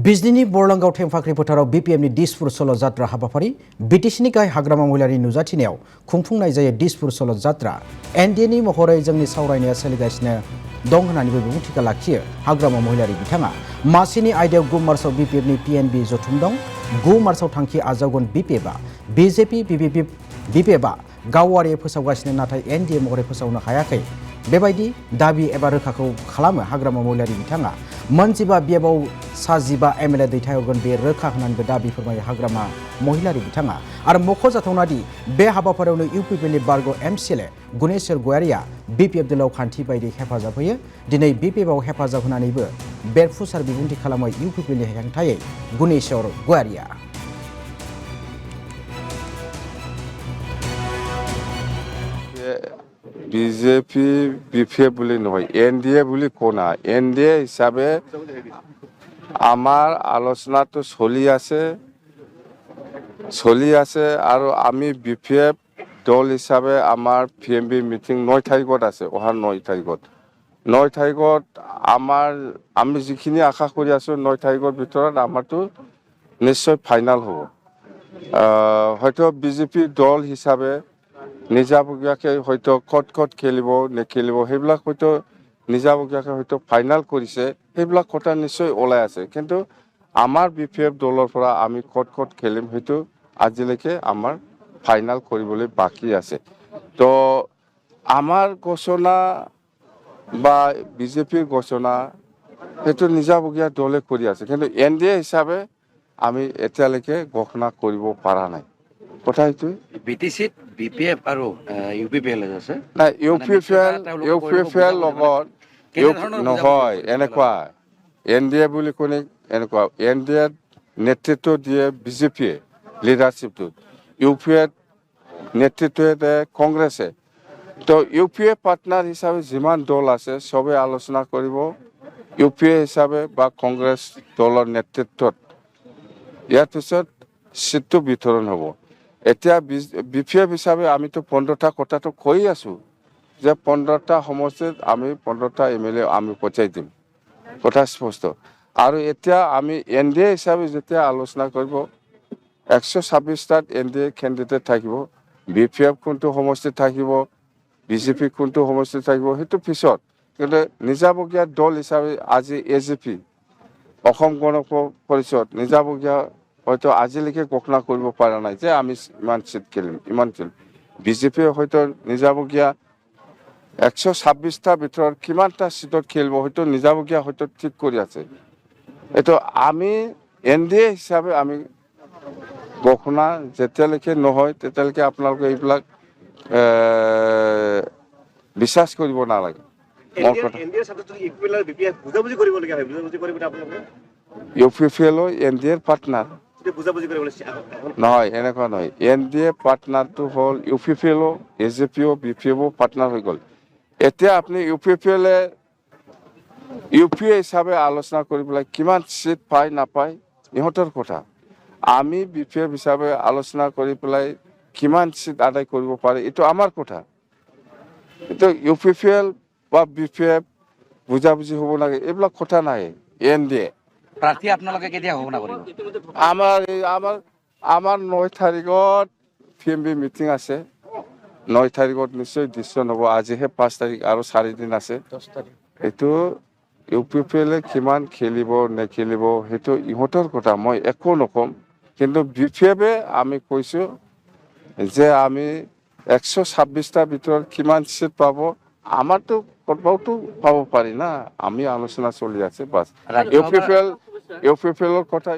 बिजनीनि बरलांगाव टेंफाख्रि फोथाराव बीपीएमनि दिसपुर सल' जात्रा हाबाफारि बीटीसीनि गाहाय हाग्रामा महिलारि नुजाथिनायाव खुंफुंनाय जायो दिसपुर सल' जात्रा एनडीएनि महरै जोंनि सावरायनाया सोलिगासिनो दं होननानैबो बिबुंथिखौ लाखियो हाग्रामा महिलारि बिथाङा मासिनि आयदायाव 9 मार्चआव बीपीएफनि पीएनबी जथुम दं 9 मार्चआव थांखि आजावगोन बीपीएफआ बीजेपी बीपीएफआ गावारि फोसावगासिनो नाथाय एनडीए महरै फोसावनो हायाखै बेबायदि दाबि एबा रोखाखौ खालामो हाग्रामा महिलारि बिथाङा मोनजिबा बिएफआव सा 15 एमएलए दैथायहरगोन बे रोखा होननानैबो दाबि फोरमायो हाग्रामा महिलारि बिथाङा आरो मख'जाथावना दि बे हाबाफारियावनो इउपिपिनि बारग' एमसिएलए गुनेश्वर गयारिया बीपीएफ दोलाव खान्थि बायदि हेफाजाब होयो दिनै बीपीएफआव हेफाजाब होनानैबो बेरफुसार बिबुंथि खालामो इउपिपिनि हेंथायै गुनेश्वर गयारिया বিজেপি বিপিএফ বুলি নহয় এনডিএ বুলি কোনা এনডিএ হিসাবে আমার আলোচনাটো চলি আছে আৰু আমি বিপিএফ দল হিসাবে আমাৰ পিএমবি মিটিং 9 তাৰিখত আছে অহা 9 তাৰিখত আমি যিখিনি আশা কৰি আছো 9 তাৰিখৰ ভিতৰত আমাৰটো নিশ্চয় ফাইনাল হ'ব হয়তো বিজেপি দল হিসাবে নিজাবগীয়াকৈ হয়তো কট খেলিব নেখেলিব সেইবিলাক হয়তো নিজাবগীয়াকৈ হয়তো ফাইনাল কৰিছে সেইবিলাক কথা নিশ্চয় ওলাই আছে কিন্তু আমাৰ বিপিএফ দলৰ পৰা আমি কট খেলিম হয়তো আজিলৈকে আমাৰ ফাইনাল কৰিবলৈ বাকি আছে তো আমাৰ ঘোষণা বা বিজেপিৰ ঘোষণা সেইটো নিজাবগীয়া দলে কৰি আছে কিন্তু এনডিএ হিচাপে আমি এতিয়ালৈকে ঘোষণা কৰিব পৰা নাই কথা এইটো বিটিসিত বিপিএফ আৰু ইউপিপিএল আছে না ইউপিপিএল লগত নহয় এনেকুৱা এনডিএ বুলি কোনে এনেকুৱা এনডিএ নেতৃত্ব দিয়ে বিজেপিয়ে লিডাৰশ্বিপটো ইউপিএ নেতৃত্ব দিয়ে কংগ্ৰেছে তো ইউপিএ পাৰ্টনাৰ হিচাপে যিমান দল আছে সবে আলোচনা কৰিব ইউপিএ হিচাপে বা কংগ্ৰেছ দলৰ নেতৃত্বত ইয়াৰ পিছত সিটটো বিতৰণ হ'ব এতিয়া বিপিএফ হিসাবে আমি তো 15টা কথাটো কৈ আছো যে 15টা সমষ্টিত আমি 15টা এমএলএ আমি পচাই দিম কথা স্পষ্ট আৰু এতিয়া আমি এনডিএ হিসাবে যেতিয়া আলোচনা কৰিব 126টাত এনডিএ ক্যান্ডিডেট থাকিব বিপিএফ কোনটো সমষ্টিত থাকিব বিজেপি কোনটো সমষ্টিত থাকিব হেতু পিছত কিন্তু নিজাবগীয়া দল হিসাবে আজি এজেপি অসম গণ পৰিষদ নিজাবগীয়া হয়তো আজিলৈকে ঘোষণা কৰিব পৰা নাই যে আমি ইমান সিট খেলিম ইমান খেলিম বিজেপি হয়তো নিজাবগীয়া 126টা ভিতৰত কিমানটা সিটত খেলিব হয়তো নিজাবগীয়া হয়তো ঠিক কৰি আছে এটো আমি এনডিএ হিচাপে আমি ঘোষণা যেতিয়ালৈকে নহয় তেতিয়ালৈকে আপোনালোকে এইবিলাক বিশ্বাস কৰিব নালাগে এনডিএৰ সাথে যদি ইকুৱেল আৰু বিপিএফ বুজাবুজি কৰিব লগা হয় বুজাবুজি কৰিব আপোনালোকে ইউপিপিএল এনডিএৰ পাৰ্টনাৰ বুজাবুজি কৰিব নহয় এনেকুৱা নহয় এনডিএ পাৰ্টনাৰটো হ'ল ইউপিপিএল এজেপিও বিপিএফও পাৰ্টনাৰ হৈ গ'ল এতিয়া আপুনি ইউপিপিএলে ইউপিএ হিচাপে আলোচনা কৰি পেলাই কিমান সিট পায় নাপায় ইহঁতৰ কথা আমি বিপিএফ হিচাপে আলোচনা কৰি পেলাই কিমান সিট আদায় কৰিব পাৰে এইটো আমাৰ কথা কিন্তু ইউপিপিএল বা বিপিএফ বুজাবুজি হ'ব লাগে এইবিলাক কথা নাই এনডিএ প্ৰাৰ্থী আপোনালোকে কেতিয়া ঘোষণা কৰিব আমাৰ 9 তাৰিখত পিএমবি মিটিং আছে 9 তাৰিখত নিশ্চয় ডিসিশন হ'ব আজিহে 5 তাৰিখ আৰু 4 দিন আছে 10 তাৰিখ এইটো ইউপিপিএলে কিমান খেলিব নেখেলিব সেইটো ইহঁতৰ কথা মই একো নকম কিন্তু বিপিএফে আমি কৈছো যে আমি 126টা ভিতৰত কিমান সিট পাব আমাৰতো কতবাওতো পাব পাৰি না আমি আলোচনা চলি আছে বাস ইউপিপিএলৰ কথা